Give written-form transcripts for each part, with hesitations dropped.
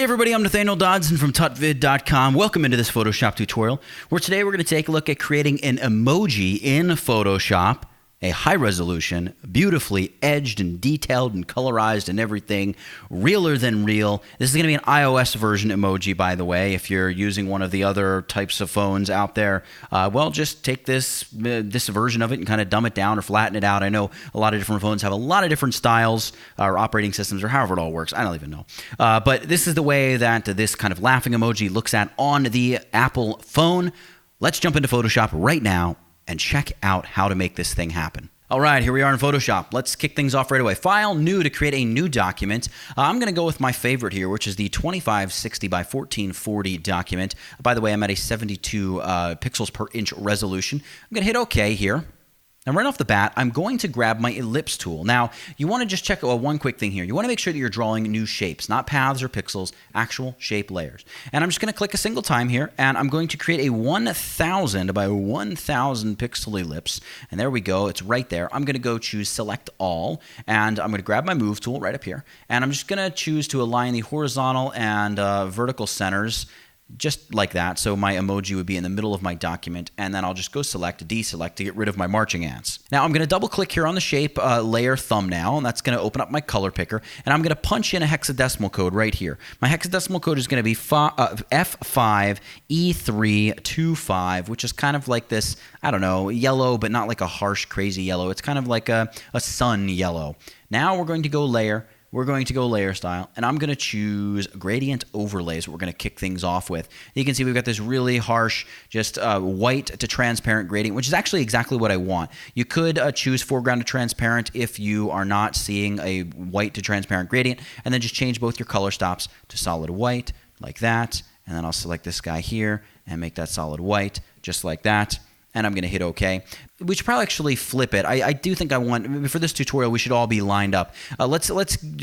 Hey everybody, I'm Nathaniel Dodson from tutvid.com. Welcome into this Photoshop tutorial, where today we're going to take a look at creating an emoji in Photoshop, a high-resolution, beautifully edged and detailed and colorized and everything, realer than real. This is going to be an iOS version emoji, by the way. If you're using one of the other types of phones out there, well, just take this version of it and kind of dumb it down or flatten it out. I know a lot of different phones have a lot of different styles or operating systems or however it all works. I don't even know. But this is the way that this kind of laughing emoji looks at on the Apple phone. Let's jump into Photoshop right now and check out how to make this thing happen. All right, here we are in Photoshop. Let's kick things off right away. File, New to create a new document. I'm going to go with my favorite here, which is the 2560 by 1440 document. By the way, I'm at a 72 pixels per inch resolution. I'm going to hit OK here. And right off the bat, I'm going to grab my ellipse tool. Now, you want to just check one quick thing here. You want to make sure that you're drawing new shapes, not paths or pixels, actual shape layers. And I'm just going to click a single time here, and I'm going to create a 1000 by 1000 pixel ellipse. And there we go. It's right there. I'm going to go choose Select All, and I'm going to grab my Move tool right up here. And I'm just going to choose to align the horizontal and vertical centers just like that, so my emoji would be in the middle of my document, and then I'll just go select, deselect to get rid of my marching ants. Now I'm going to double click here on the shape layer thumbnail, and that's going to open up my color picker, and I'm going to punch in a hexadecimal code right here. My hexadecimal code is going to be F5E325, which is kind of like this, I don't know, yellow, but not like a harsh, crazy yellow. It's kind of like a sun yellow. Now we're going to go layer. We're going to go layer style, and I'm going to choose gradient overlays. We're going to kick things off with. You can see we've got this really harsh, just white to transparent gradient, which is actually exactly what I want. You could choose foreground to transparent if you are not seeing a white to transparent gradient, and then just change both your color stops to solid white, like that. And then I'll select this guy here and make that solid white, just like that. And I'm going to hit OK. We should probably actually flip it. I do think I want, for this tutorial, we should all be lined up. Let's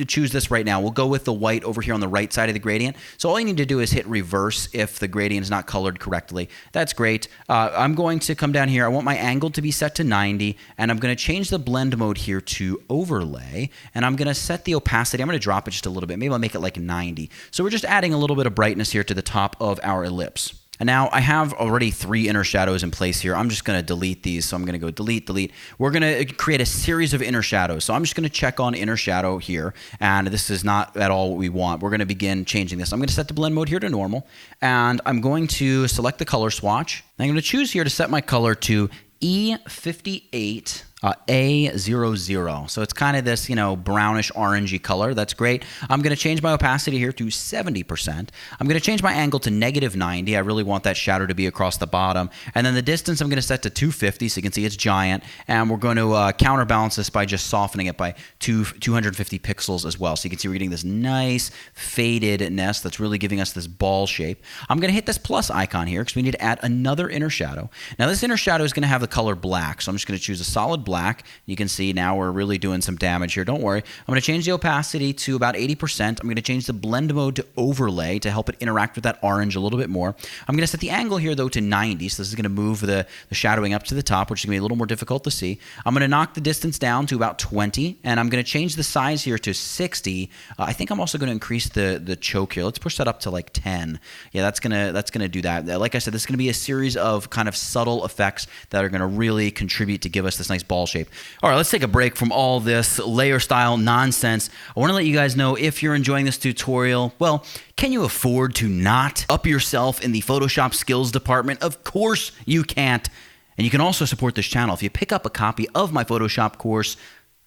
choose this right now. We'll go with the white over here on the right side of the gradient. So all you need to do is hit reverse if the gradient is not colored correctly. That's great. I'm going to come down here. I want my angle to be set to 90, and I'm going to change the blend mode here to overlay, and I'm going to set the opacity. I'm going to drop it just a little bit. Maybe I'll make it like 90. So we're just adding a little bit of brightness here to the top of our ellipse. And now I have already 3 inner shadows in place here. I'm just going to delete these. So I'm going to go delete, delete. We're going to create a series of inner shadows. So I'm just going to check on inner shadow here. And this is not at all what we want. We're going to begin changing this. I'm going to set the blend mode here to normal. And I'm going to select the color swatch. I'm going to choose here to set my color to E58. A00. So it's kind of this, brownish orangey color. That's great. I'm going to change my opacity here to 70%. I'm going to change my angle to -90. I really want that shadow to be across the bottom. And then the distance I'm going to set to 250, so you can see it's giant. And we're going to counterbalance this by just softening it by 250 pixels as well. So you can see we're getting this nice fadedness that's really giving us this ball shape. I'm going to hit this plus icon here because we need to add another inner shadow. Now this inner shadow is going to have the color black. So I'm just going to choose a solid black. You can see now we're really doing some damage here. Don't worry. I'm going to change the opacity to about 80%. I'm going to change the blend mode to overlay to help it interact with that orange a little bit more. I'm going to set the angle here, though, to 90. So this is going to move the shadowing up to the top, which is going to be a little more difficult to see. I'm going to knock the distance down to about 20, and I'm going to change the size here to 60. I think I'm also going to increase the choke here. Let's push that up to like 10. Yeah, that's gonna do that. Like I said, this is going to be a series of kind of subtle effects that are going to really contribute to give us this nice ball shape. All right, let's take a break from all this layer style nonsense. I want to let you guys know, if you're enjoying this tutorial, well, can you afford to not up yourself in the Photoshop skills department? Of course you can't. And you can also support this channel if you pick up a copy of my Photoshop course.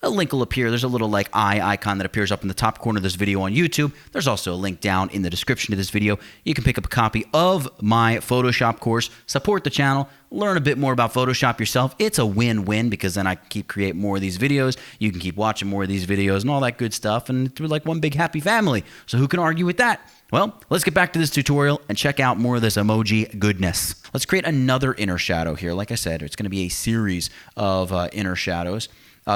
A link will appear. There's a little like eye icon that appears up in the top corner of this video on YouTube. There's also a link down in the description of this video. You can pick up a copy of my Photoshop course, support the channel, learn a bit more about Photoshop yourself. It's a win-win because then I can create more of these videos. You can keep watching more of these videos and all that good stuff, and we're like one big happy family. So who can argue with that? Well, let's get back to this tutorial and check out more of this emoji goodness. Let's create another inner shadow here. Like I said, it's going to be a series of inner shadows.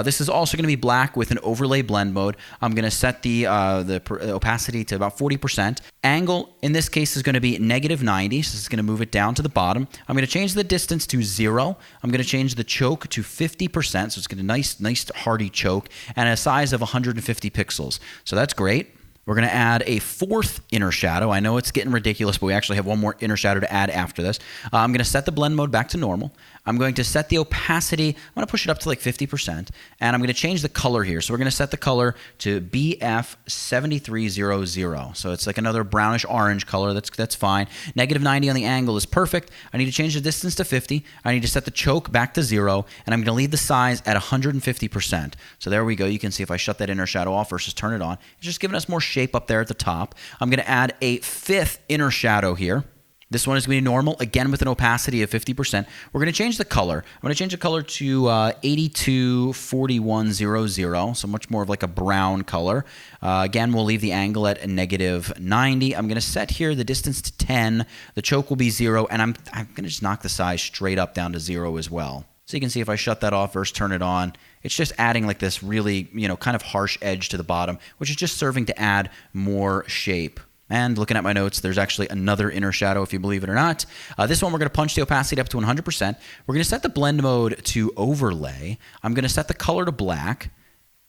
This is also going to be black with an overlay blend mode. I'm going to set the opacity to about 40%. Angle, in this case, is going to be -90, so it's going to move it down to the bottom. I'm going to change the distance to 0. I'm going to change the choke to 50%, so it's going to nice hearty choke, and a size of 150 pixels. So that's great. We're going to add a fourth inner shadow. I know it's getting ridiculous, but we actually have one more inner shadow to add after this. I'm going to set the blend mode back to normal. I'm going to set the opacity. I'm going to push it up to like 50%. And I'm going to change the color here. So we're going to set the color to BF7300. So it's like another brownish orange color. That's fine. -90 on the angle is perfect. I need to change the distance to 50. I need to set the choke back to 0. And I'm going to leave the size at 150%. So there we go. You can see if I shut that inner shadow off versus turn it on, it's just giving us more shape up there at the top. I'm going to add a fifth inner shadow here. This one is going to be normal, again with an opacity of 50%. We're going to change the color. I'm going to change the color to 824100, so much more of like a brown color. Again, we'll leave the angle at a -90. I'm going to set here the distance to 10. The choke will be 0, and I'm going to just knock the size straight up down to 0 as well. So you can see if I shut that off versus turn it on, it's just adding like this really, kind of harsh edge to the bottom, which is just serving to add more shape. And looking at my notes, there's actually another inner shadow, if you believe it or not. This one, we're going to punch the opacity up to 100%. We're going to set the blend mode to overlay. I'm going to set the color to black.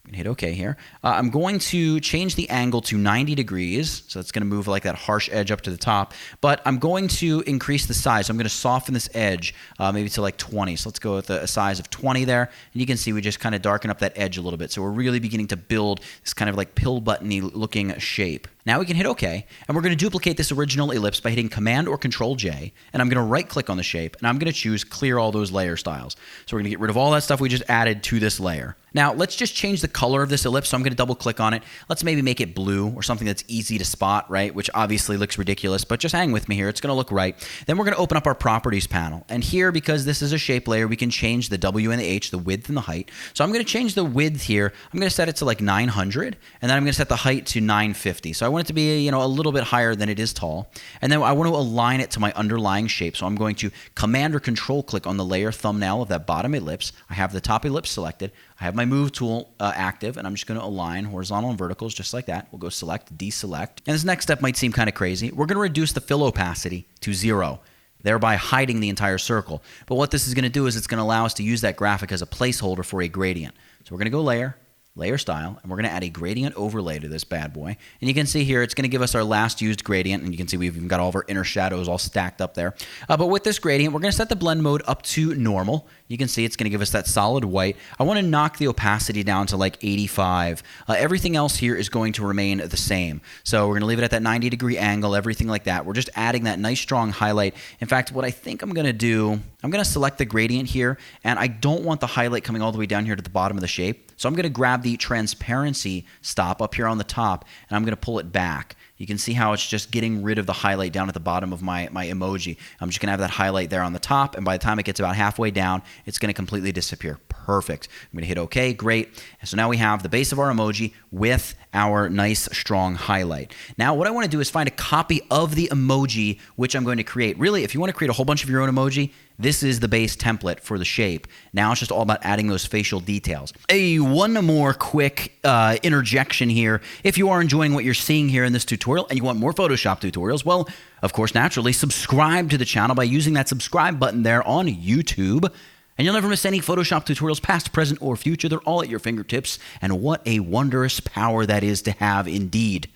I'm going to hit OK here. I'm going to change the angle to 90 degrees. So it's going to move like that harsh edge up to the top. But I'm going to increase the size. So I'm going to soften this edge maybe to like 20. So let's go with a size of 20 there. And you can see we just kind of darken up that edge a little bit. So we're really beginning to build this kind of like pill button-y looking shape. Now we can hit OK, and we're going to duplicate this original ellipse by hitting Command or Control J, and I'm going to right-click on the shape, and I'm going to choose Clear All Those Layer Styles. So we're going to get rid of all that stuff we just added to this layer. Now let's just change the color of this ellipse, so I'm going to double-click on it. Let's maybe make it blue or something that's easy to spot, right, which obviously looks ridiculous, but just hang with me here. It's going to look right. Then we're going to open up our Properties panel, and here, because this is a shape layer, we can change the W and the H, the width and the height. So I'm going to change the width here. I'm going to set it to like 900, and then I'm going to set the height to 950. So I want it to be, a little bit higher than it is tall. And then I want to align it to my underlying shape. So I'm going to Command or Control click on the layer thumbnail of that bottom ellipse. I have the top ellipse selected. I have my Move tool active, and I'm just going to align horizontal and verticals just like that. We'll go Select, Deselect. And this next step might seem kind of crazy. We're going to reduce the fill opacity to 0. Thereby hiding the entire circle. But what this is going to do is it's going to allow us to use that graphic as a placeholder for a gradient. So we're going to go Layer, Layer Style, and we're going to add a gradient overlay to this bad boy. And you can see here, it's going to give us our last used gradient, and you can see we've even got all of our inner shadows all stacked up there. But with this gradient, we're going to set the blend mode up to normal. You can see it's going to give us that solid white. I want to knock the opacity down to like 85. Everything else here is going to remain the same. So we're going to leave it at that 90-degree angle, everything like that. We're just adding that nice strong highlight. In fact, what I think I'm going to do, I'm going to select the gradient here, and I don't want the highlight coming all the way down here to the bottom of the shape. So I'm going to grab the transparency stop up here on the top, and I'm going to pull it back. You can see how it's just getting rid of the highlight down at the bottom of my emoji. I'm just going to have that highlight there on the top, and by the time it gets about halfway down, it's going to completely disappear. Perfect. I'm going to hit OK. Great. And so now we have the base of our emoji with our nice, strong highlight. Now, what I want to do is find a copy of the emoji which I'm going to create. Really, if you want to create a whole bunch of your own emoji, this is the base template for the shape. Now it's just all about adding those facial details. One more quick interjection here. If you are enjoying what you're seeing here in this tutorial and you want more Photoshop tutorials, well, of course, naturally, subscribe to the channel by using that subscribe button there on YouTube. And you'll never miss any Photoshop tutorials, past, present, or future. They're all at your fingertips. And what a wondrous power that is to have indeed.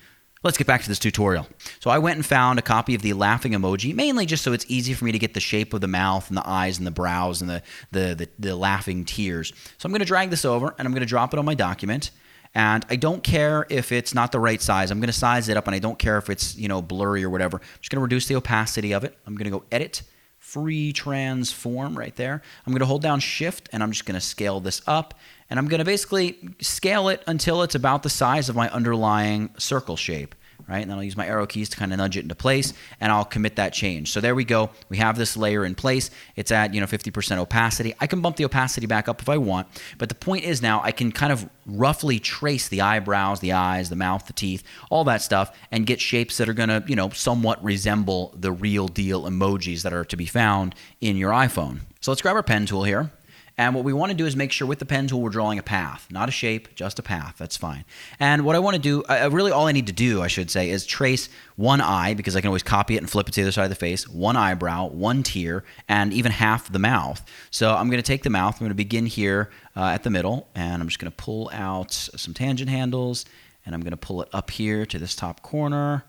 Let's get back to this tutorial. So I went and found a copy of the laughing emoji, mainly just so it's easy for me to get the shape of the mouth and the eyes and the brows and the laughing tears. So I'm going to drag this over, and I'm going to drop it on my document. And I don't care if it's not the right size. I'm going to size it up, and I don't care if it's blurry or whatever. I'm just going to reduce the opacity of it. I'm going to go Edit, Free Transform right there. I'm going to hold down Shift, and I'm just going to scale this up. And I'm going to basically scale it until it's about the size of my underlying circle shape, right? And then I'll use my arrow keys to kind of nudge it into place, and I'll commit that change. So there we go. We have this layer in place. It's at 50% opacity. I can bump the opacity back up if I want, but the point is now I can kind of roughly trace the eyebrows, the eyes, the mouth, the teeth, all that stuff, and get shapes that are going to, somewhat resemble the real deal emojis that are to be found in your iPhone. So let's grab our pen tool here. And what we want to do is make sure with the pen tool we're drawing a path, not a shape, just a path. That's fine. And what I want to do, really all I need to do, I should say, is trace one eye, because I can always copy it and flip it to the other side of the face, one eyebrow, one tear, and even half the mouth. So I'm going to take the mouth. I'm going to begin here at the middle, and I'm just going to pull out some tangent handles, and I'm going to pull it up here to this top corner,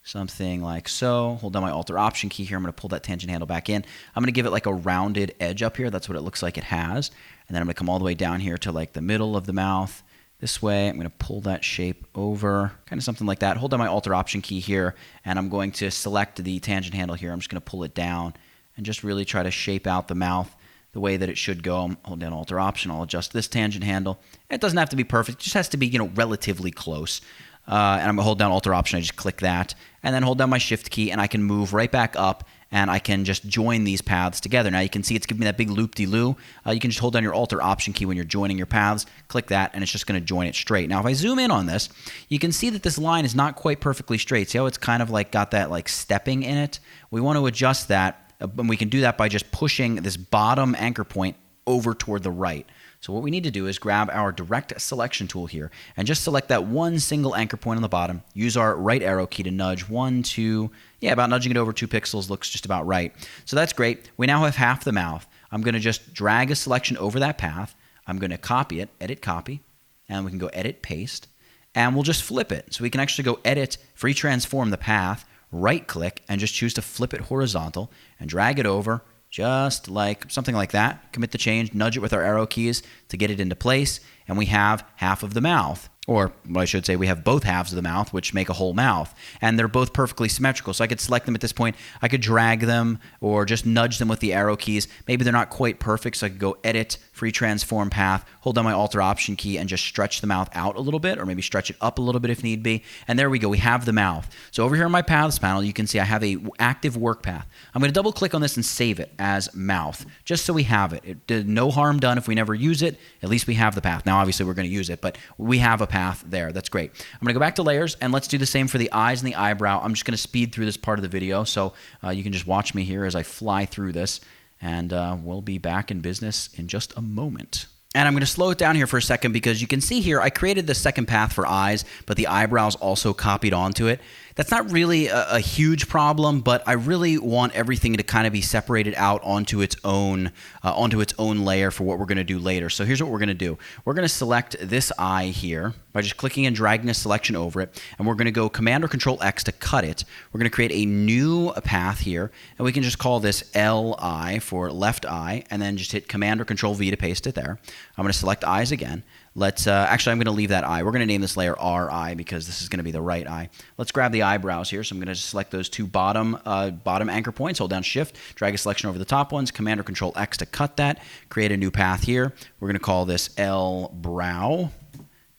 something like so. Hold down my Alt-Option key here. I'm going to pull that tangent handle back in. I'm going to give it like a rounded edge up here. That's what it looks like it has. And then I'm going to come all the way down here to like the middle of the mouth. This way, I'm going to pull that shape over, kind of something like that. Hold down my Alt-Option key here, and I'm going to select the tangent handle here. I'm just going to pull it down and just really try to shape out the mouth the way that it should go. Hold down Alt-Option. I'll adjust this tangent handle. It doesn't have to be perfect. It just has to be, relatively close. And I'm going to hold down Alt-Option. I just click that, and then hold down my Shift key, and I can move right back up, and I can just join these paths together. Now you can see it's giving me that big loop-de-loo. You can just hold down your Alt-Option key when you're joining your paths, click that, and it's just going to join it straight. Now if I zoom in on this, you can see that this line is not quite perfectly straight. See how it's kind of like got that like stepping in it? We want to adjust that, and we can do that by just pushing this bottom anchor point over toward the right. So what we need to do is grab our direct selection tool here and just select that one single anchor point on the bottom. Use our right arrow key to nudge 1, 2, about nudging it over 2 pixels looks just about right. So that's great. We now have half the mouth. I'm going to just drag a selection over that path. I'm going to copy it, edit copy, and we can go edit paste, and we'll just flip it. So we can actually go edit, free transform the path, right click, and just choose to flip it horizontal and drag it over just like something like that. Commit the change, nudge it with our arrow keys to get it into place, and we have half of the mouth. Or what I should say, we have both halves of the mouth, which make a whole mouth. And they're both perfectly symmetrical. So I could select them at this point. I could drag them or just nudge them with the arrow keys. Maybe they're not quite perfect, so I could go edit, free transform path, hold down my Alt-Option key, and just stretch the mouth out a little bit, or maybe stretch it up a little bit if need be. And there we go. We have the mouth. So over here in my Paths panel, you can see I have a active work path. I'm going to double click on this and save it as mouth, just so we have it. It did no harm done if we never use it. At least we have the path. Now, obviously, we're going to use it, but we have a path there. That's great. I'm going to go back to layers, and let's do the same for the eyes and the eyebrow. I'm just going to speed through this part of the video, so you can just watch me here as I fly through this, and we'll be back in business in just a moment. And I'm going to slow it down here for a second because you can see here I created the second path for eyes, but the eyebrows also copied onto it. That's not really a huge problem, but I really want everything to kind of be separated out onto its own layer for what we're going to do later. So here's what we're going to do. We're going to select this eye here by just clicking and dragging a selection over it, and we're going to go Command or Control X to cut it. We're going to create a new path here, and we can just call this LI for left eye, and then just hit Command or Control V to paste it there. I'm going to select eyes again. Let's actually, I'm going to leave that eye. We're going to name this layer RI because this is going to be the right eye. Let's grab the eyebrows here. So I'm going to select those two bottom anchor points. Hold down Shift, drag a selection over the top ones, Command or Control X to cut that. Create a new path here. We're going to call this L brow.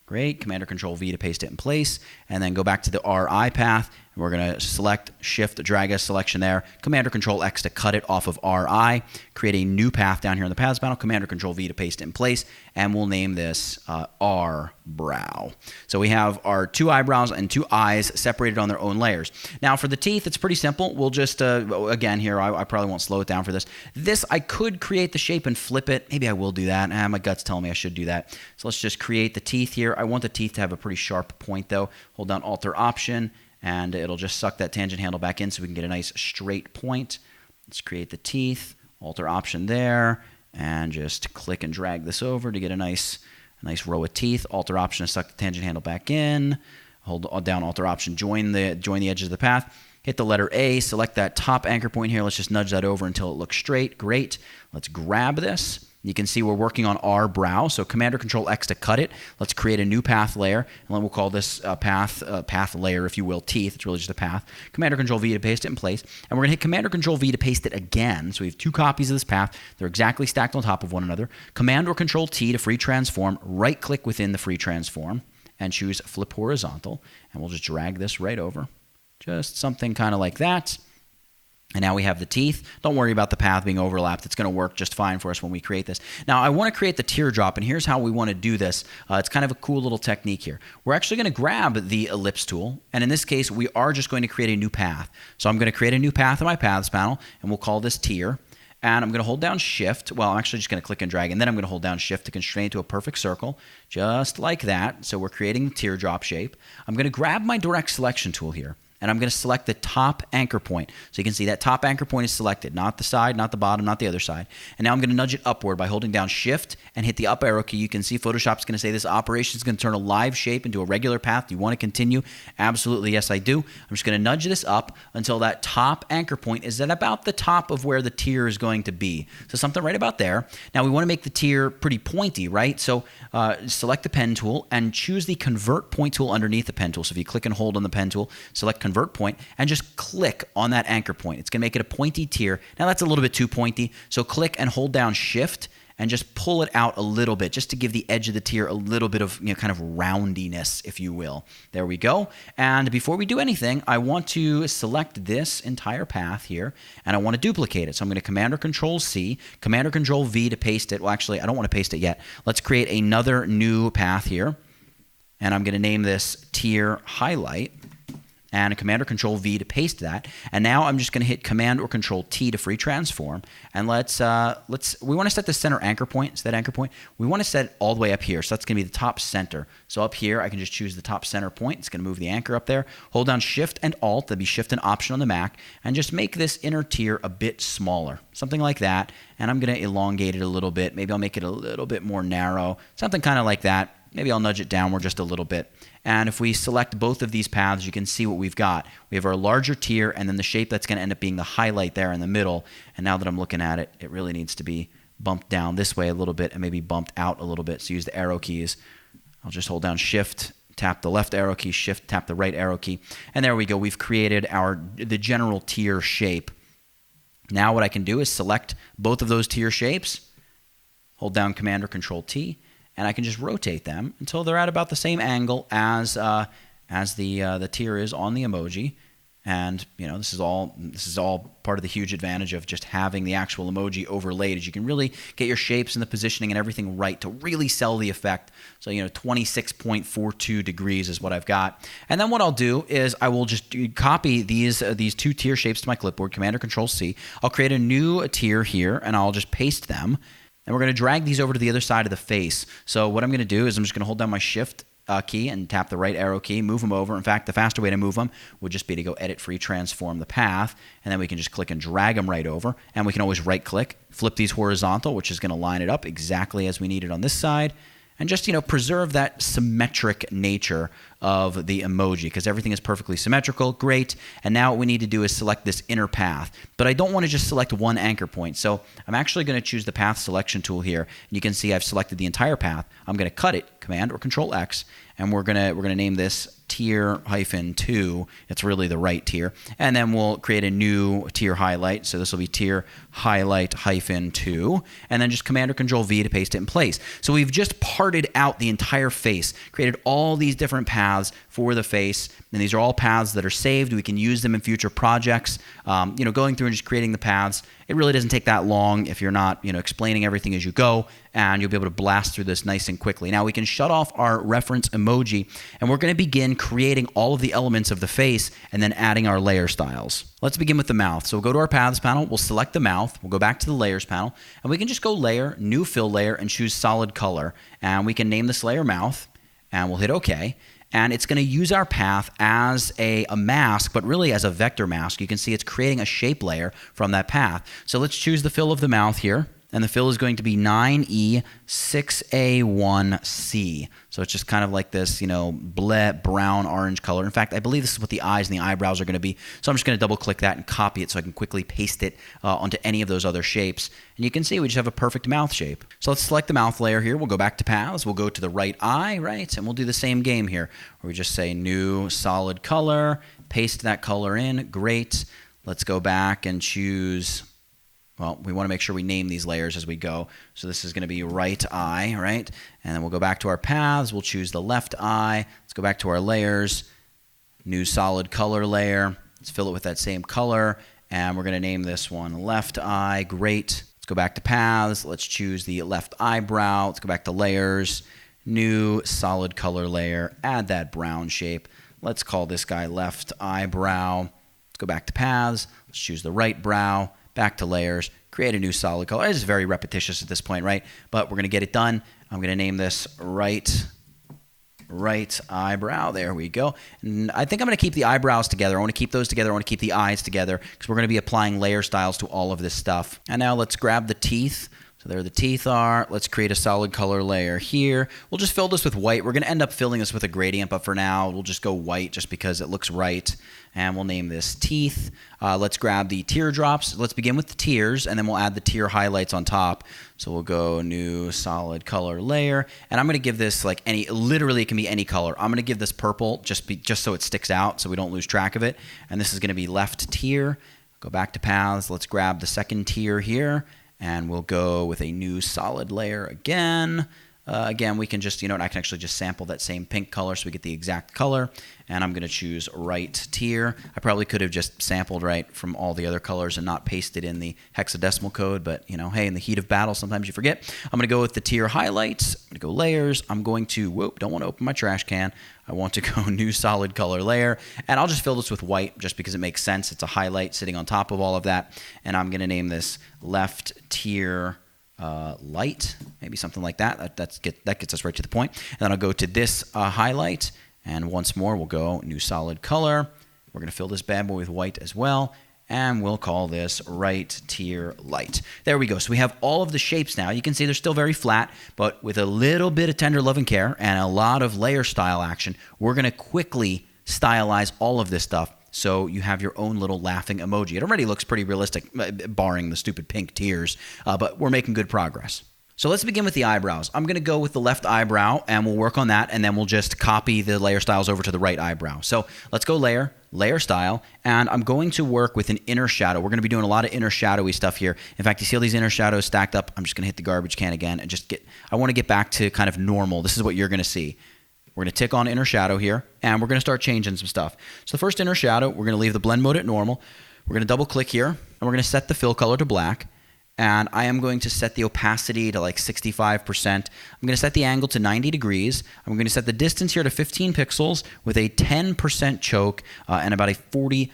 Great. Command or Control V to paste it in place, and then go back to the RI path. And we're going to select, Shift, drag a selection there, Command or Control X to cut it off of RI. Create a new path down here in the Paths panel, Command or Control V to paste it in place, and we'll name this R brow. So we have our two eyebrows and two eyes separated on their own layers. Now for the teeth, it's pretty simple. We'll just, again here, I probably won't slow it down for this. This, I could create the shape and flip it. Maybe I will do that. My gut's telling me I should do that. So let's just create the teeth here. I want the teeth to have a pretty sharp point though. Hold down Alt or Option, and it'll just suck that tangent handle back in so we can get a nice straight point. Let's create the teeth, Alt or Option there, and just click and drag this over to get a nice row of teeth. Alt or Option to suck the tangent handle back in. Hold down Alt or Option, join the edges of the path. Hit the letter A, select that top anchor point here. Let's just nudge that over until it looks straight. Great. Let's grab this. You can see we're working on R brow, so Command or Control X to cut it. Let's create a new path layer, and then we'll call this path layer, if you will, teeth. It's really just a path. Command or Control V to paste it in place, and we're going to hit Command or Control V to paste it again. So we have two copies of this path. They're exactly stacked on top of one another. Command or Control T to free transform. Right-click within the free transform, and choose Flip Horizontal, and we'll just drag this right over. Just something kind of like that. And now we have the teeth. Don't worry about the path being overlapped. It's going to work just fine for us when we create this. Now, I want to create the teardrop, and here's how we want to do this. It's kind of a cool little technique here. We're actually going to grab the ellipse tool, and in this case, we are just going to create a new path. So I'm going to create a new path in my Paths panel, and we'll call this tear. And I'm going to hold down Shift. Well, I'm actually just going to click and drag, and then I'm going to hold down Shift to constrain it to a perfect circle, just like that. So we're creating the teardrop shape. I'm going to grab my direct selection tool here, and I'm going to select the top anchor point. So you can see that top anchor point is selected, not the side, not the bottom, not the other side. And now I'm going to nudge it upward by holding down Shift and hit the up arrow key. You can see Photoshop's going to say this operation is going to turn a live shape into a regular path. Do you want to continue? Absolutely, yes, I do. I'm just going to nudge this up until that top anchor point is at about the top of where the tier is going to be. So something right about there. Now we want to make the tier pretty pointy, right? So select the pen tool and choose the convert point tool underneath the pen tool. So if you click and hold on the pen tool, select convert point and just click on that anchor point. It's going to make it a pointy tier. Now that's a little bit too pointy. So click and hold down Shift and just pull it out a little bit just to give the edge of the tier a little bit of, kind of roundiness, if you will. There we go. And before we do anything, I want to select this entire path here, and I want to duplicate it. So I'm going to Command or Control C, Command or Control V to paste it. Well, actually, I don't want to paste it yet. Let's create another new path here, and I'm going to name this Tier Highlight. And a Command or Control V to paste that. And now I'm just going to hit Command or Control T to free transform. And we want to set the center anchor point. So that anchor point, we want to set it all the way up here. So that's going to be the top center. So up here, I can just choose the top center point. It's going to move the anchor up there. Hold down Shift and Alt. That'll be Shift and Option on the Mac. And just make this inner tier a bit smaller. Something like that. And I'm going to elongate it a little bit. Maybe I'll make it a little bit more narrow. Something kind of like that. Maybe I'll nudge it downward just a little bit. And if we select both of these paths, you can see what we've got. We have our larger tier and then the shape that's going to end up being the highlight there in the middle. And now that I'm looking at it, it really needs to be bumped down this way a little bit and maybe bumped out a little bit. So use the arrow keys. I'll just hold down Shift, tap the left arrow key, Shift, tap the right arrow key. And there we go. We've created the general tier shape. Now what I can do is select both of those tier shapes, hold down Command or Control T, and I can just rotate them until they're at about the same angle as the tier is on the emoji. And this is all part of the huge advantage of just having the actual emoji overlaid, is you can really get your shapes and the positioning and everything right to really sell the effect. So 26.42 degrees is what I've got. And then what I'll do is I will just copy these two tier shapes to my clipboard, Command or Control C. I'll create a new tier here and I'll just paste them. And we're going to drag these over to the other side of the face. So what I'm going to do is I'm just going to hold down my Shift key and tap the right arrow key, move them over. In fact, the faster way to move them would just be to go Edit, Free Transform the path, and then we can just click and drag them right over. And we can always right-click, flip these horizontal, which is going to line it up exactly as we need it on this side. And just, preserve that symmetric nature of the emoji because everything is perfectly symmetrical. Great. And now what we need to do is select this inner path. But I don't want to just select one anchor point. So I'm actually going to choose the path selection tool here. And you can see I've selected the entire path. I'm going to cut it, Command or Control X, and we're going to name this tier-2. It's really the right tier. And then we'll create a new tier highlight. So this will be tier highlight -2. And then just Command or Control V to paste it in place. So we've just parted out the entire face, created all these different paths for the face. And these are all paths that are saved. We can use them in future projects. Going through and just creating the paths, it really doesn't take that long if you're not, explaining everything as you go, and you'll be able to blast through this nice and quickly. Now we can shut off our reference emoji, and we're going to begin creating all of the elements of the face and then adding our layer styles. Let's begin with the mouth. So we'll go to our paths panel, we'll select the mouth, we'll go back to the layers panel, and we can just go layer, new fill layer, and choose solid color. And we can name this layer mouth, and we'll hit OK. And it's going to use our path as a mask, but really as a vector mask. You can see it's creating a shape layer from that path. So let's choose the fill of the mouth here. And the fill is going to be 9E6A1C. So it's just kind of like this, brown orange color. In fact, I believe this is what the eyes and the eyebrows are going to be. So I'm just going to double click that and copy it so I can quickly paste it onto any of those other shapes. And you can see we just have a perfect mouth shape. So let's select the mouth layer here. We'll go back to paths. We'll go to the right eye, right? And we'll do the same game here where we just say new solid color, paste that color in. Great. Let's go back and choose... Well, we want to make sure we name these layers as we go. So this is going to be right eye, right? And then we'll go back to our paths. We'll choose the left eye. Let's go back to our layers. New solid color layer. Let's fill it with that same color. And we're going to name this one left eye. Great. Let's go back to paths. Let's choose the left eyebrow. Let's go back to layers. New solid color layer. Add that brown shape. Let's call this guy left eyebrow. Let's go back to paths. Let's choose the right brow. Back to layers, create a new solid color. It's very repetitious at this point, right? But we're going to get it done. I'm going to name this right right eyebrow. There we go. And I think I'm going to keep the eyebrows together. I want to keep those together. I want to keep the eyes together because we're going to be applying layer styles to all of this stuff. And now let's grab the teeth. So there the teeth are. Let's create a solid color layer here. We'll just fill this with white. We're going to end up filling this with a gradient, but for now, we'll just go white just because it looks right. And we'll name this teeth. Let's grab the teardrops. Let's begin with the tears, and then we'll add the tear highlights on top. So we'll go new solid color layer. And I'm going to give this like literally it can be any color. I'm going to give this purple just so it sticks out so we don't lose track of it. And this is going to be left tear. Go back to paths. Let's grab the second tier here. And we'll go with a new solid layer again. Again, we can just, I can actually just sample that same pink color so we get the exact color. And I'm going to choose right tier. I probably could have just sampled right from all the other colors and not pasted in the hexadecimal code. But, hey, in the heat of battle, sometimes you forget. I'm going to go with the tier highlights. I'm going to go layers. I'm going to, don't want to open my trash can. I want to go new solid color layer. And I'll just fill this with white just because it makes sense. It's a highlight sitting on top of all of that. And I'm going to name this left tier light, maybe something like that. That gets us right to the point. And then I'll go to this highlight, and once more we'll go new solid color. We're going to fill this bad boy with white as well, and we'll call this right tier light. There we go. So we have all of the shapes now. You can see they're still very flat, but with a little bit of tender love and care and a lot of layer style action, we're going to quickly stylize all of this stuff. So you have your own little laughing emoji. It already looks pretty realistic, barring the stupid pink tears, but we're making good progress. So let's begin with the eyebrows. I'm going to go with the left eyebrow, and we'll work on that, and then we'll just copy the layer styles over to the right eyebrow. So let's go layer style, and I'm going to work with an inner shadow. We're going to be doing a lot of inner shadowy stuff here. In fact, you see all these inner shadows stacked up? I'm just going to hit the garbage can again and I want to get back to kind of normal. This is what you're going to see. We're going to tick on inner shadow here, and we're going to start changing some stuff. So the first inner shadow, we're going to leave the blend mode at normal. We're going to double click here, and we're going to set the fill color to black. And I am going to set the opacity to like 65%. I'm going to set the angle to 90 degrees. I'm going to set the distance here to 15 pixels with a 10% choke and about a 40%,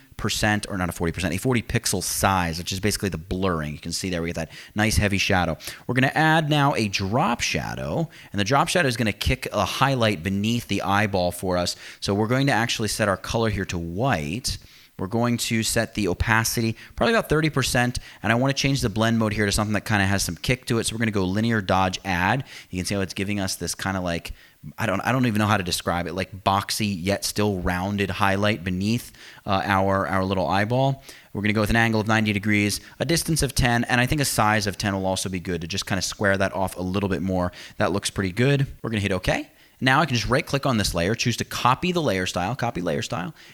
or not a 40%, a 40 pixel size, which is basically the blurring. You can see there we get that nice heavy shadow. We're going to add now a drop shadow, and the drop shadow is going to kick a highlight beneath the eyeball for us. So we're going to actually set our color here to white. We're going to set the opacity probably about 30%, and I want to change the blend mode here to something that kind of has some kick to it. So we're going to go linear dodge add. You can see how it's giving us this kind of like, I don't even know how to describe it, like boxy yet still rounded highlight beneath our little eyeball. We're going to go with an angle of 90 degrees, a distance of 10, and I think a size of 10 will also be good to just kind of square that off a little bit more. That looks pretty good. We're going to hit OK. Now I can just right-click on this layer, choose to copy the layer style,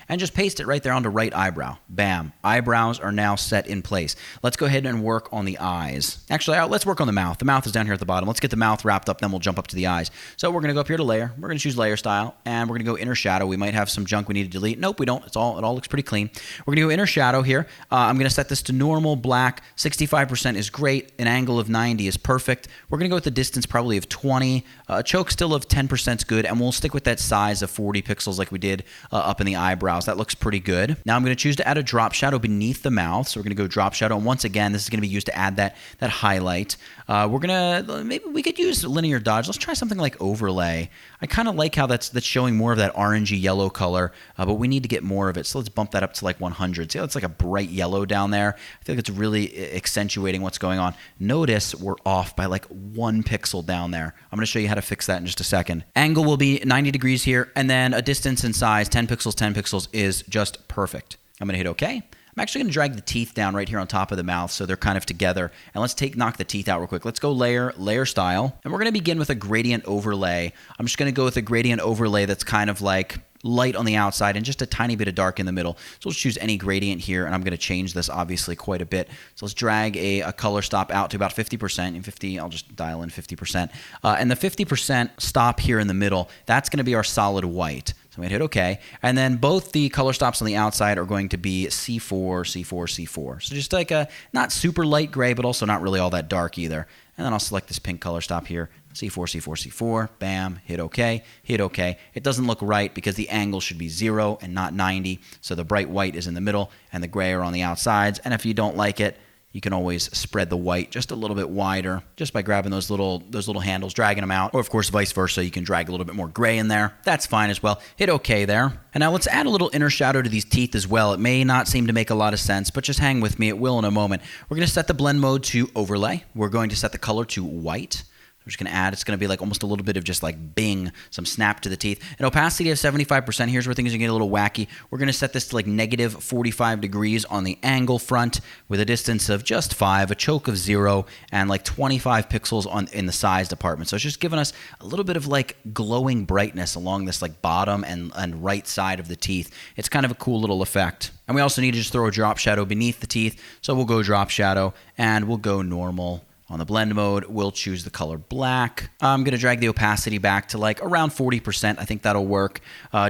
and just paste it right there onto right eyebrow. Bam. Eyebrows are now set in place. Let's go ahead and work on the eyes. Actually, let's work on the mouth. The mouth is down here at the bottom. Let's get the mouth wrapped up, then we'll jump up to the eyes. So we're going to go up here to layer. We're going to choose layer style, and we're going to go inner shadow. We might have some junk we need to delete. Nope, we don't. It all looks pretty clean. We're going to go inner shadow here. I'm going to set this to normal, black. 65% is great. An angle of 90 is perfect. We're going to go with the distance probably of 20. Choke still of 10% is good, and we'll stick with that size of 40 pixels like we did up in the eyebrows. That looks pretty good. Now I'm going to choose to add a drop shadow beneath the mouth. So we're going to go drop shadow. And once again, this is going to be used to add that highlight. Maybe we could use linear dodge. Let's try something like overlay. I kind of like how that's showing more of that orangey yellow color, but we need to get more of it. So let's bump that up to like 100. See how it's like a bright yellow down there? I feel like it's really accentuating what's going on. Notice we're off by like 1 pixel down there. I'm going to show you how to fix that in just a second. Angle will be 90 degrees here, and then a distance and size, 10 pixels is just perfect. I'm going to hit OK. I'm actually going to drag the teeth down right here on top of the mouth so they're kind of together. And let's knock the teeth out real quick. Let's go layer style. And we're going to begin with a gradient overlay. I'm just going to go with a gradient overlay that's kind of like light on the outside and just a tiny bit of dark in the middle. So let's choose any gradient here, and I'm going to change this obviously quite a bit. So let's drag a color stop out to about 50%. And 50, I'll just dial in 50%. And the 50% stop here in the middle, that's going to be our solid white. So I'm going to hit OK. And then both the color stops on the outside are going to be C4, C4, C4. So just like a not super light gray, but also not really all that dark either. And then I'll select this pink color stop here. C4, C4, C4, bam, hit OK, hit OK. It doesn't look right because the angle should be 0 and not 90. So the bright white is in the middle and the gray are on the outsides. And if you don't like it, You can always spread the white just a little bit wider just by grabbing those little handles, dragging them out. Or of course, vice versa, you can drag a little bit more gray in there. That's fine as well. Hit OK there. And now let's add a little inner shadow to these teeth as well. It may not seem to make a lot of sense, but just hang with me. It will in a moment. We're going to set the blend mode to overlay. We're going to set the color to white. We're just going to add, it's going to be like almost a little bit of just like bing, some snap to the teeth. An opacity of 75%. Here's where things are going to get a little wacky. We're going to set this to like negative 45 degrees on the angle front with a distance of just 5, a choke of 0, and like 25 pixels in the size department. So it's just giving us a little bit of like glowing brightness along this like bottom and right side of the teeth. It's kind of a cool little effect. And we also need to just throw a drop shadow beneath the teeth. So we'll go drop shadow and we'll go normal. On the blend mode, we'll choose the color black. I'm going to drag the opacity back to like around 40%. I think that'll work.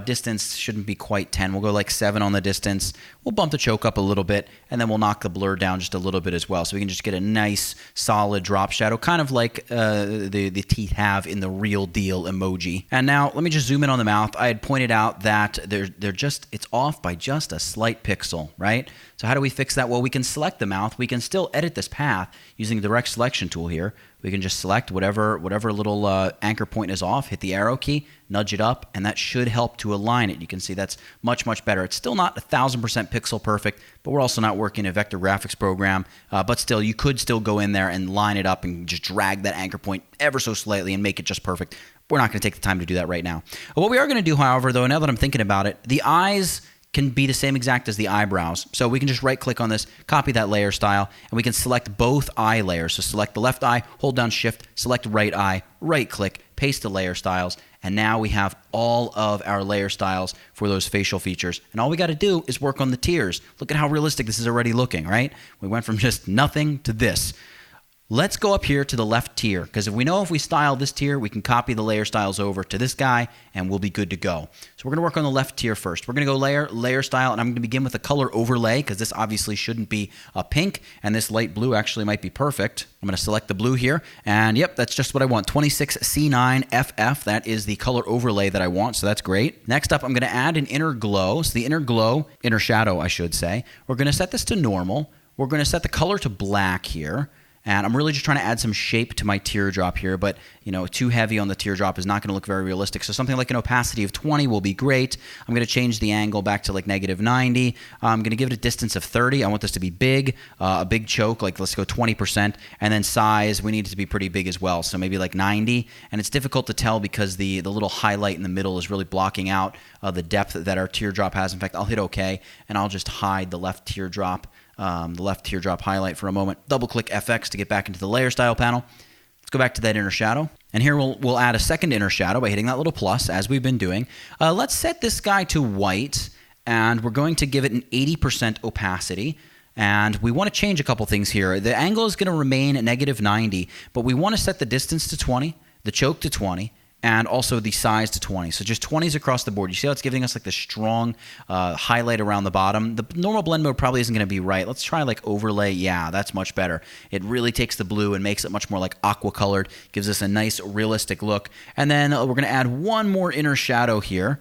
Distance shouldn't be quite 10. We'll go like 7 on the distance. We'll bump the choke up a little bit, and then we'll knock the blur down just a little bit as well. So we can just get a nice, solid drop shadow, kind of like the teeth have in the real deal emoji. And now let me just zoom in on the mouth. I had pointed out that it's off by just a slight pixel, right? So how do we fix that? Well, we can select the mouth. We can still edit this path using the direct selection tool here. We can just select whatever little anchor point is off, hit the arrow key, nudge it up, and that should help to align it. You can see that's much, much better. It's still not 1000% pixel perfect, but we're also not working a vector graphics program. But still, you could still go in there and line it up and just drag that anchor point ever so slightly and make it just perfect. We're not going to take the time to do that right now. What we are going to do, however, though, now that I'm thinking about it, the eyes can be the same exact as the eyebrows. So we can just right click on this, copy that layer style, and we can select both eye layers. So select the left eye, hold down shift, select right eye, right click, paste the layer styles, and now we have all of our layer styles for those facial features. And all we got to do is work on the tears. Look at how realistic this is already looking, right? We went from just nothing to this. Let's go up here to the left tier, because if we style this tier, we can copy the layer styles over to this guy, and we'll be good to go. So we're going to work on the left tier first. We're going to go layer style, and I'm going to begin with a color overlay, because this obviously shouldn't be a pink, and this light blue actually might be perfect. I'm going to select the blue here, and yep, that's just what I want. 26C9FF, that is the color overlay that I want, so that's great. Next up, I'm going to add an inner glow. So the inner shadow, I should say. We're going to set this to normal. We're going to set the color to black here. And I'm really just trying to add some shape to my teardrop here, but too heavy on the teardrop is not going to look very realistic. So something like an opacity of 20 will be great. I'm going to change the angle back to like negative 90. I'm going to give it a distance of 30. I want this to be big, a big choke, like let's go 20%. And then size, we need it to be pretty big as well, so maybe like 90. And it's difficult to tell because the little highlight in the middle is really blocking out the depth that our teardrop has. In fact, I'll hit OK, and I'll just hide the left teardrop highlight for a moment. Double click FX to get back into the layer style panel. Let's go back to that inner shadow. And here we'll add a second inner shadow by hitting that little plus as we've been doing. Let's set this guy to white, and we're going to give it an 80% opacity. And we want to change a couple things here. The angle is going to remain at negative 90, but we want to set the distance to 20, the choke to 20, and also the size to 20. So just 20s across the board. You see how it's giving us like the strong highlight around the bottom? The normal blend mode probably isn't going to be right. Let's try like overlay. Yeah, that's much better. It really takes the blue and makes it much more like aqua colored, gives us a nice realistic look. And then we're going to add one more inner shadow here.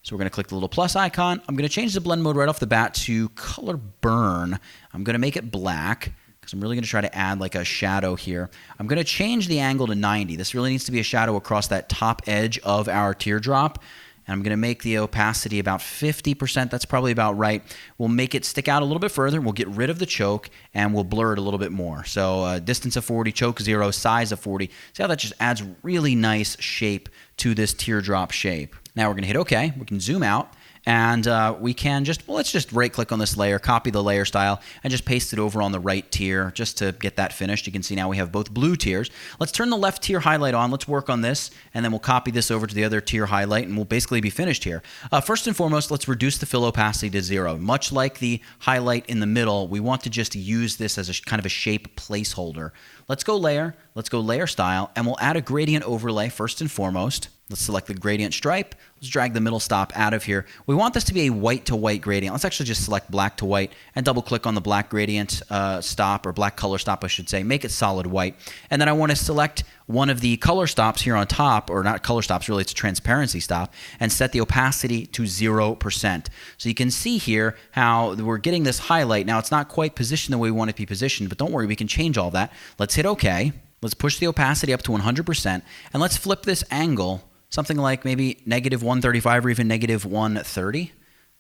So we're going to click the little plus icon. I'm going to change the blend mode right off the bat to color burn. I'm going to make it black, because I'm really going to try to add like a shadow here. I'm going to change the angle to 90. This really needs to be a shadow across that top edge of our teardrop. And I'm going to make the opacity about 50%. That's probably about right. We'll make it stick out a little bit further. We'll get rid of the choke, and we'll blur it a little bit more. So distance of 40, choke 0, size of 40. See how that just adds really nice shape to this teardrop shape. Now we're going to hit OK. We can zoom out. And we can let's just right click on this layer, copy the layer style, and just paste it over on the right tier just to get that finished. You can see now we have both blue tiers. Let's turn the left tier highlight on. Let's work on this, and then we'll copy this over to the other tier highlight, and we'll basically be finished here. First and foremost, let's reduce the fill opacity to 0. Much like the highlight in the middle, we want to just use this as a kind of a shape placeholder. Let's go layer style, and we'll add a gradient overlay first and foremost. Let's select the gradient stripe. Let's drag the middle stop out of here. We want this to be a white to white gradient. Let's actually just select black to white and double click on the black gradient stop, or black color stop, I should say. Make it solid white. And then I want to select one of the color stops here on top, or not color stops, really it's a transparency stop, and set the opacity to 0%. So you can see here how we're getting this highlight. Now it's not quite positioned the way we want it to be positioned, but don't worry, we can change all that. Let's hit OK. Let's push the opacity up to 100%, and let's flip this angle something like maybe -135 or even -130.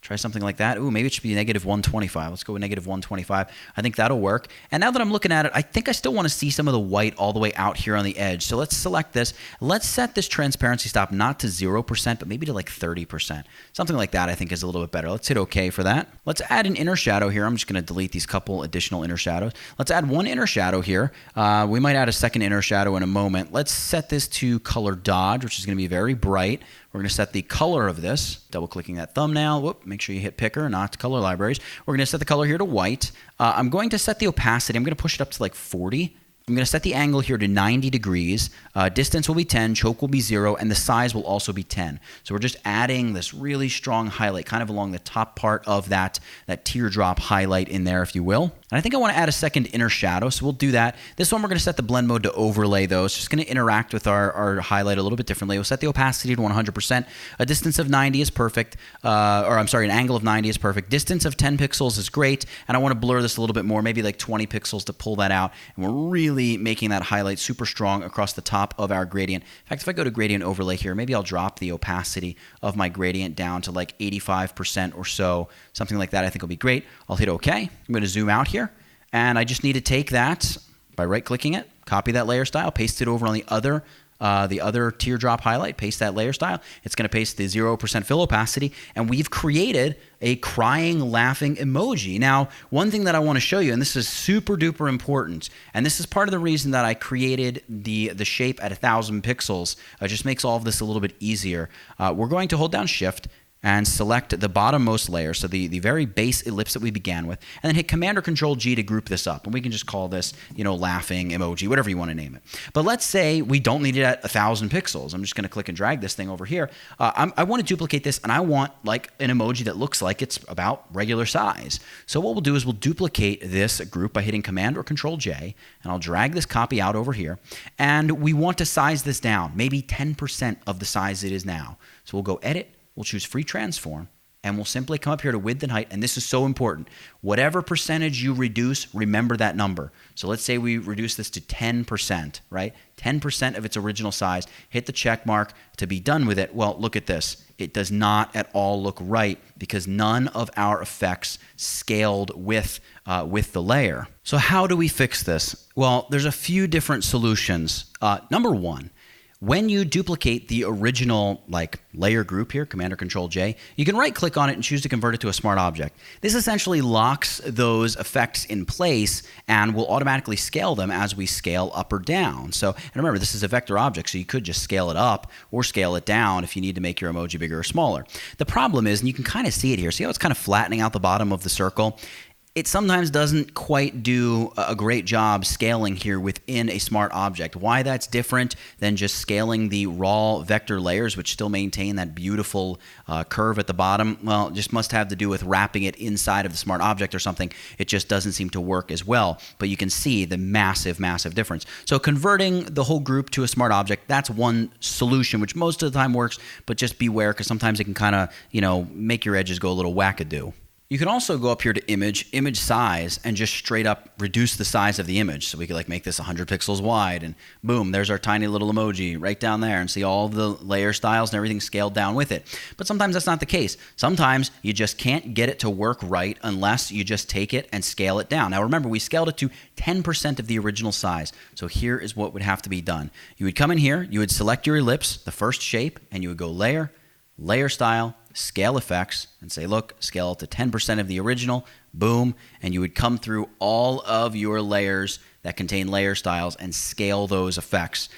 Try something like that. Ooh, maybe it should be -125. Let's go with -125. I think that'll work. And now that I'm looking at it, I think I still want to see some of the white all the way out here on the edge. So let's select this. Let's set this transparency stop not to 0%, but maybe to like 30%. Something like that I think is a little bit better. Let's hit OK for that. Let's add an inner shadow here. I'm just going to delete these couple additional inner shadows. Let's add one inner shadow here. We might add a second inner shadow in a moment. Let's set this to color dodge, which is going to be very bright. We're going to set the color of this, double-clicking that thumbnail. Whoop, make sure you hit picker, not color libraries. We're going to set the color here to white. I'm going to set the opacity. I'm going to push it up to like 40. I'm going to set the angle here to 90 degrees. Distance will be 10, choke will be 0, and the size will also be 10. So we're just adding this really strong highlight kind of along the top part of that teardrop highlight in there, if you will. And I think I want to add a second inner shadow, so we'll do that. This one we're going to set the blend mode to overlay, though. It's just going to interact with our highlight a little bit differently. We'll set the opacity to 100%. A distance of 90 is perfect, an angle of 90 is perfect. Distance of 10 pixels is great, and I want to blur this a little bit more, maybe like 20 pixels to pull that out. And we're really making that highlight super strong across the top of our gradient. In fact, if I go to gradient overlay here, maybe I'll drop the opacity of my gradient down to like 85% or so, something like that I think will be great. I'll hit OK. I'm going to zoom out here, and I just need to take that by right-clicking it, copy that layer style, paste it over on the other teardrop highlight, paste that layer style. It's going to paste the 0% fill opacity, and we've created a crying, laughing emoji. Now, one thing that I want to show you, and this is super duper important, and this is part of the reason that I created the shape at 1,000 pixels. It just makes all of this a little bit easier. We're going to hold down Shift and select the bottommost layer, so the very base ellipse that we began with, and then hit Command or Control G to group this up. And we can just call this, laughing emoji, whatever you want to name it. But let's say we don't need it at 1,000 pixels. I'm just going to click and drag this thing over here. I want to duplicate this, and I want like an emoji that looks like it's about regular size. So what we'll do is we'll duplicate this group by hitting Command or Control J, and I'll drag this copy out over here. And we want to size this down, maybe 10% of the size it is now. So we'll go Edit. We'll choose Free Transform, and we'll simply come up here to width and height, and this is so important. Whatever percentage you reduce, remember that number. So let's say we reduce this to 10%, right? 10% of its original size. Hit the check mark to be done with it. Well, look at this. It does not at all look right because none of our effects scaled with the layer. So how do we fix this? Well, there's a few different solutions. Number one, when you duplicate the original layer group here, Command or Control J, you can right click on it and choose to convert it to a smart object. This essentially locks those effects in place and will automatically scale them as we scale up or down. So, and remember, this is a vector object, so you could just scale it up or scale it down if you need to make your emoji bigger or smaller. The problem is, and you can kind of see it here, see how it's kind of flattening out the bottom of the circle? It sometimes doesn't quite do a great job scaling here within a smart object. Why that's different than just scaling the raw vector layers, which still maintain that beautiful curve at the bottom, well, it just must have to do with wrapping it inside of the smart object or something. It just doesn't seem to work as well. But you can see the massive, massive difference. So converting the whole group to a smart object, that's one solution, which most of the time works, but just beware because sometimes it can kind of, make your edges go a little wackadoo. You can also go up here to image size, and just straight up reduce the size of the image. So we could make this 100 pixels wide, and boom, there's our tiny little emoji right down there, and see all the layer styles and everything scaled down with it. But sometimes that's not the case. Sometimes you just can't get it to work right unless you just take it and scale it down. Now remember, we scaled it to 10% of the original size. So here is what would have to be done. You would come in here, you would select your ellipse, the first shape, and you would go Layer, Layer Style, Scale Effects, and say, look, scale it to 10% of the original, boom, and you would come through all of your layers that contain layer styles and scale those effects.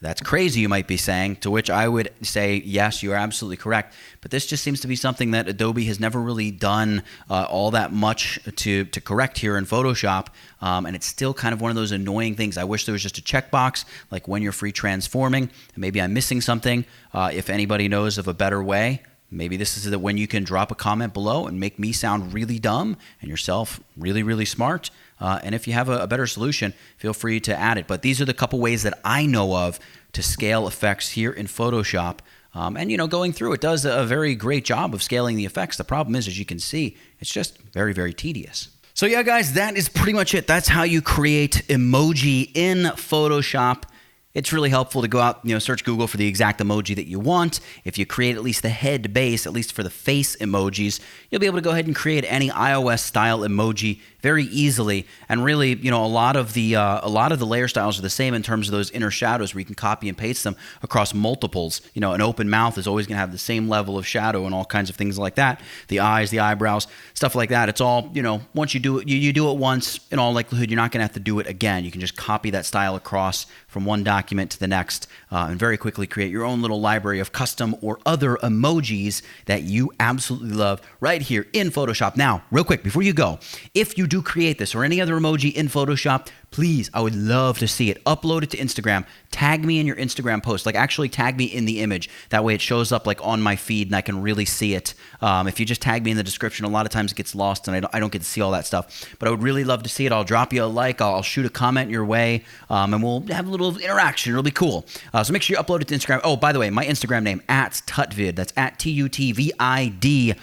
That's crazy, you might be saying, to which I would say, yes, you are absolutely correct. But this just seems to be something that Adobe has never really done all that much to correct here in Photoshop. And it's still kind of one of those annoying things. I wish there was just a checkbox, like when you're free transforming. Maybe I'm missing something. If anybody knows of a better way, maybe this is when you can drop a comment below and make me sound really dumb and yourself really, really smart. And if you have a better solution, feel free to add it. But these are the couple ways that I know of to scale effects here in Photoshop. And, going through it does a very great job of scaling the effects. The problem is, as you can see, it's just very, very tedious. So yeah, guys, that is pretty much it. That's how you create emoji in Photoshop. It's really helpful to go out, search Google for the exact emoji that you want. If you create at least the head base, at least for the face emojis, you'll be able to go ahead and create any iOS style emoji very easily. And really, a lot of the layer styles are the same in terms of those inner shadows where you can copy and paste them across multiples. An open mouth is always going to have the same level of shadow and all kinds of things like that. The eyes, the eyebrows, stuff like that. It's all, once you do it, you do it once, in all likelihood, you're not going to have to do it again. You can just copy that style across from one document to the next and very quickly create your own little library of custom or other emojis that you absolutely love right here in Photoshop. Now, real quick, before you go, if you do create this or any other emoji in Photoshop, please, I would love to see it. Upload it to Instagram. Tag me in your Instagram post. Like, actually tag me in the image. That way it shows up like on my feed and I can really see it. If you just tag me in the description, a lot of times it gets lost and I don't get to see all that stuff. But I would really love to see it. I'll drop you a like. I'll shoot a comment your way. And we'll have a little interaction. It'll be cool. So make sure you upload it to Instagram. Oh, by the way, my Instagram name, @Tutvid. That's @TUTVID.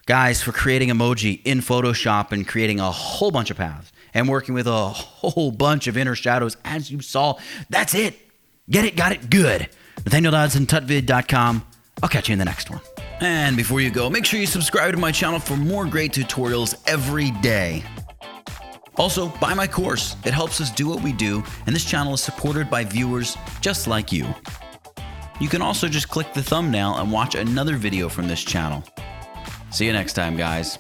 Guys, for creating emoji in Photoshop and creating a whole bunch of paths and working with a whole bunch of inner shadows, as you saw, that's it. Get it, got it, good. Nathaniel Dodson, tutvid.com. I'll catch you in the next one. And before you go, make sure you subscribe to my channel for more great tutorials every day. Also, buy my course. It helps us do what we do, and this channel is supported by viewers just like you. You can also just click the thumbnail and watch another video from this channel. See you next time, guys.